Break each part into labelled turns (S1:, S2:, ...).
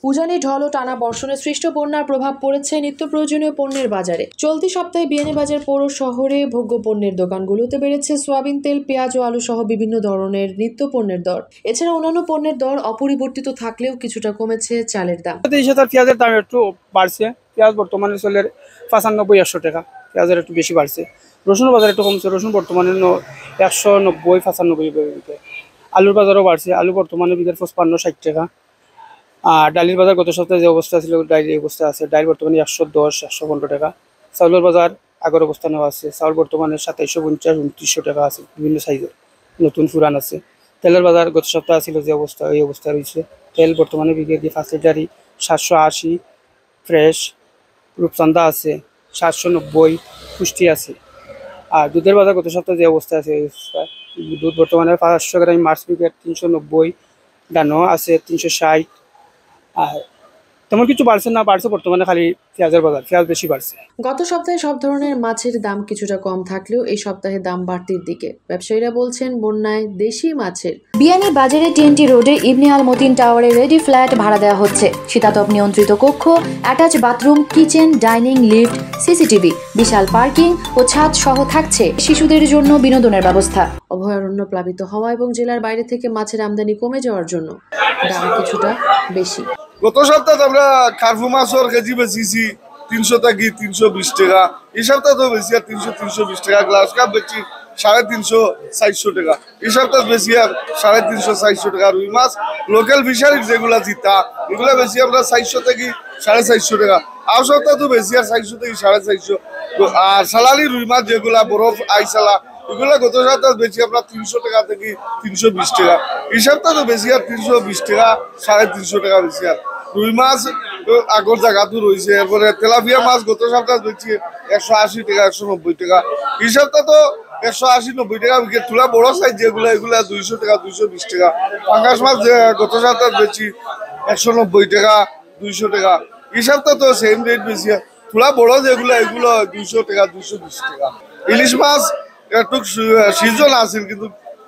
S1: উজানি ঢল ও টানা বর্ষণে সৃষ্ট বন্যার প্রভাব পড়েছে নিত্য প্রয়োজনীয় পণ্যের বাজারে। চলতি সপ্তাহে বিয়ানীবাজার পৌর শহরে ভোগ্য পণ্যের দোকানগুলোতে বেড়েছে সোয়াবিন তেল, পেঁয়াজ ও আলু সহ বিভিন্ন ধরনের নিত্য পণ্যের দর। এছাড়া অন্যান্য পণ্যের দর অপরিবর্তিত থাকলেও কিছুটা কমেছে চালের দাম।
S2: পেঁয়াজের দাম একটু বাড়ছে। পেঁয়াজ বর্তমানে চলে 95-100 টাকা, পেঁয়াজের একটু বেশি বাড়ছে। রসুন বাজার একটু কমছে, রসুন বর্তমানে 190-95। আলুর বাজারও বাড়ছে, আলু বর্তমানে বিঘার 55-60 টাকা। আর ডালের বাজার গত সপ্তাহে যে অবস্থা ছিল ডাইল এই অবস্থা আছে, ডাইল বর্তমানে 110-115 টাকা। চাউলের বাজার আগের অবস্থানেও আছে, চাউল বর্তমানে 2750-2900 টাকা আছে, বিভিন্ন সাইজের নতুন পুরান আছে। তেলের বাজার গত সপ্তাহে ছিল যে অবস্থা এই অবস্থা রয়েছে। তেল বর্তমানে বিঘে দিয়ে 5 লিটারই 780, ফ্রেশ রূপচান্দা আছে 790, পুষ্টি আছে। আর দুধের বাজার গত সপ্তাহে যে অবস্থা আছে এই অবস্থায় দুধ বর্তমানে 500 গ্রাম মার্চ বিঘে 390, ডানো আছে 360। আর তেমন কিছু বাড়ছে না, বাড়ছে বর্তমানে খালি পেঁয়াজের বাজার, পেঁয়াজ বেশি বাড়ছে।
S1: গত সপ্তাহে সব ধরনের মাছের দাম কিছুটা কম থাকলেও এই সপ্তাহে দাম বাড়তির দিকে। ব্যবসায়ীরা বলছেন বন্যায় দেশি মাছের
S3: বিয়ানীবাজারে TNT রোডে ইবনে আল মতিন টাওয়ারে রেডি ফ্ল্যাট ভাড়া দেওয়া হচ্ছে। শীতাতপ নিয়ন্ত্রিত কক্ষ, attach bathroom, kitchen, dining, lift, CCTV, বিশাল পার্কিং ও ছাদ সহ থাকছে শিশুদের জন্য বিনোদনের ব্যবস্থা।
S1: অভয়ারণ্য প্লাবিত হওয়া এবং জেলার বাইরে থেকে মাছের আমদানি কমে যাওয়ার জন্য দাম কিছুটা বেশি।
S4: গত সপ্তাহে আমরা কার্পু মাছের কেজি বেচিছি 300 থেকে 320 টাকা। এই সপ্তাহে তো বেশি আর 300-320 টাকা। গ্লাস কাপ বেচি 350-400 টাকা। এই সপ্তাহে বেশি আর 350-400 টাকা। রুই মাছ লোকাল ফিশারি যেগুলা জিতা এগুলা বেশি আমরা 400 থেকে 450 টাকা। আর সপ্তাহে তো বেশি আর 400 থেকে 450। আর সালালি রুই মাছ যেগুলা বরফ আইসালা এগুলা গত সপ্তাহে বেশি আমরা 300 টাকা থেকে 320 টাকা। এই সপ্তাহে তো বেশি আর 320 টাকা 350 টাকা বেশি। আর রুই মাছ আগর জায়গাতো রয়েছে। এরপরে তেলাপিয়া মাছ গত সপ্তাহে বেশি 180 টাকা 190 টাকা। এই সপ্তাহে তো 180-90 টাকা বিকেট। তুলা বড় সাইজ যেগুলা এগুলা 200 টাকা 220 টাকা। পাঙ্গাস মাছ গত সপ্তাহে বেশি 190 টাকা 200 টাকা। এই সপ্তাহে তো সেম রেট বেশি। তুলা বড় যেগুলা এগুলো 200 টাকা 220 টাকা। ইলিশ মাছ একটু সিজন আছে কিন্তু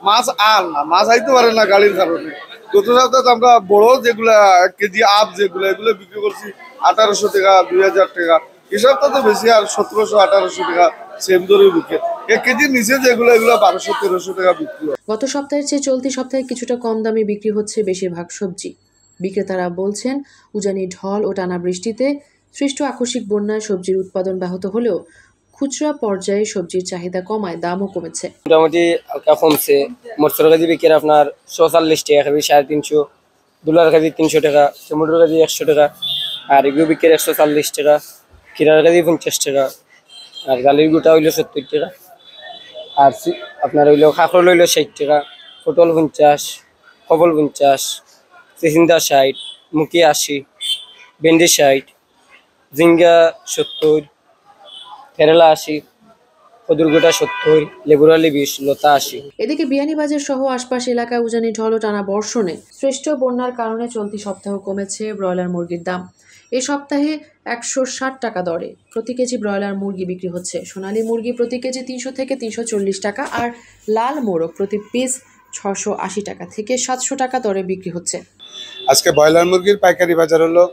S4: মাছ আর না, মাছ আইতে পারে না গাড়ির কারণে। গত সপ্তাহে আমরা বড় যেগুলা 1 কেজি আপ যেগুলো এগুলো বিক্রি করছি 1800 টাকা 2000 টাকা। এই সপ্তাহে তো বেশি আর 1700-1800 টাকা সেম দরের বিক্রি। 1 কেজির নিচে যেগুলো এগুলো 1200-1300 টাকা বিক্রি হয়।
S1: গত সপ্তাহের চেয়ে চলতি সপ্তাহে কিছুটা কম দামে বিক্রি হচ্ছে বেশিরভাগ সবজি। বিক্রেতারা বলছেন উজানি ঢল ও টানা বৃষ্টিতে সৃষ্ট আকস্মিক বন্যায় সবজির উৎপাদন ব্যাহত হলেও খুচরা পর্যায়ে সবজির চাহিদা কমায় দামও কমেছে।
S5: মোটামুটি হালকা কমছে। মরসুর কেজি বিক্রি আপনার 140 টাকা, কেজি 350, দুলার কেজি 300 টাকা, টমেটোর কেজি 100 টাকা, আর এগুলো বিক্রি 140 টাকা, কিরার কেজি 50 টাকা, আর গালির গুটা হইলো 70 টাকা, আর আপনার হইলো কাঁকরোল হইলো 60 টাকা, পটল 50, কপল 50, চিচিন্দা 60, মুখি 80, ভেন্ডি 60, ঝিঙ্গা 70, কেরালা 80, কদুরগুটা 70, লেবুরালি 20, লতা 80।
S1: এদিকে বিয়ানীবাজার সহ আশপাশ এলাকায় উজানি ঢল ও টানা বর্ষণে সৃষ্ট বন্যার কারণে চলতি সপ্তাহ কমেছে ব্রয়লার মুরগির দাম। এই সপ্তাহে 160 টাকা দরে প্রতি কেজি ব্রয়লার মুরগি বিক্রি হচ্ছে। সোনালী মুরগি প্রতি কেজি 300 থেকে 340 টাকা, আর লাল মোরগ প্রতি পিস 680 টাকা থেকে 700 টাকা দরে বিক্রি হচ্ছে।
S6: আজকে ব্রয়লার মুরগির পাইকারি বাজার হলো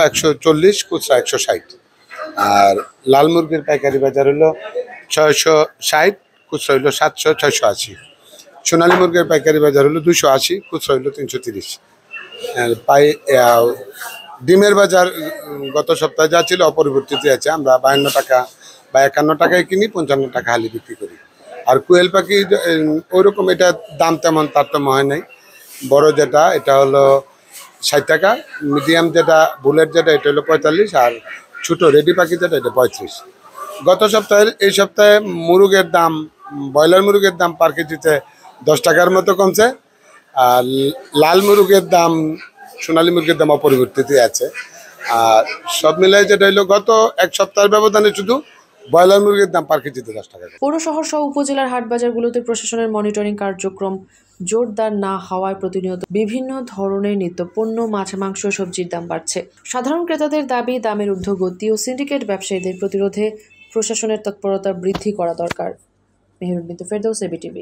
S6: 140, খুচরা 160। আর লাল মুরগির পাইকারি বাজার হলো 660, খুচরা হইলো 700-680। সোনালী মুরগির পাইকারি বাজার হলো 280, খুচরা হইলো 330। ডিমের বাজার গত সপ্তাহে যা ছিল অপরিবর্তিত আছে। আমরা 52 টাকা বা 51 টাকায় কিনি, 55 টাকা হালি বিক্রি করি। আর কোয়েল পাখি ওইরকম এটা দাম তেমন তারতম্য হয় নাই। বড় যেটা এটা হলো 60 টাকা, মিডিয়াম যেটা বুলেট যেটা এটা হলো 45, আর ছোট রেডি পাখি যেটা এটা 35। গত সপ্তাহে এই সপ্তাহে মুরগের দাম, ব্রয়লার মুরগের দাম পার কেজিতে 10 টাকার মতো কমছে। আর লাল মুরগের দাম, সোনালী মুরগির দাম অপরিবর্তিত আছে। আর সব মিলাই যেটা হলো গত 1 সপ্তাহের ব্যবধানে শুধু ব্রয়লার মুরগির দাম পার কেজিতে 10 টাকা।
S1: পৌর শহর সহ উপজেলার হাট বাজারগুলোতে প্রশাসনের মনিটরিং কার্যক্রম জোরদার না হওয়ায় প্রতিনিয়ত বিভিন্ন ধরনের নিত্যপণ্য, মাছ, মাংস, সবজির দাম বাড়ছে। সাধারণ ক্রেতাদের দাবি দামের ঊর্ধ্বগতি ও সিন্ডিকেট ব্যবসায়ীদের প্রতিরোধে প্রশাসনের তৎপরতা বৃদ্ধি করা দরকার। মেহেরুন বিনতে ফেরদৌস, ABTV।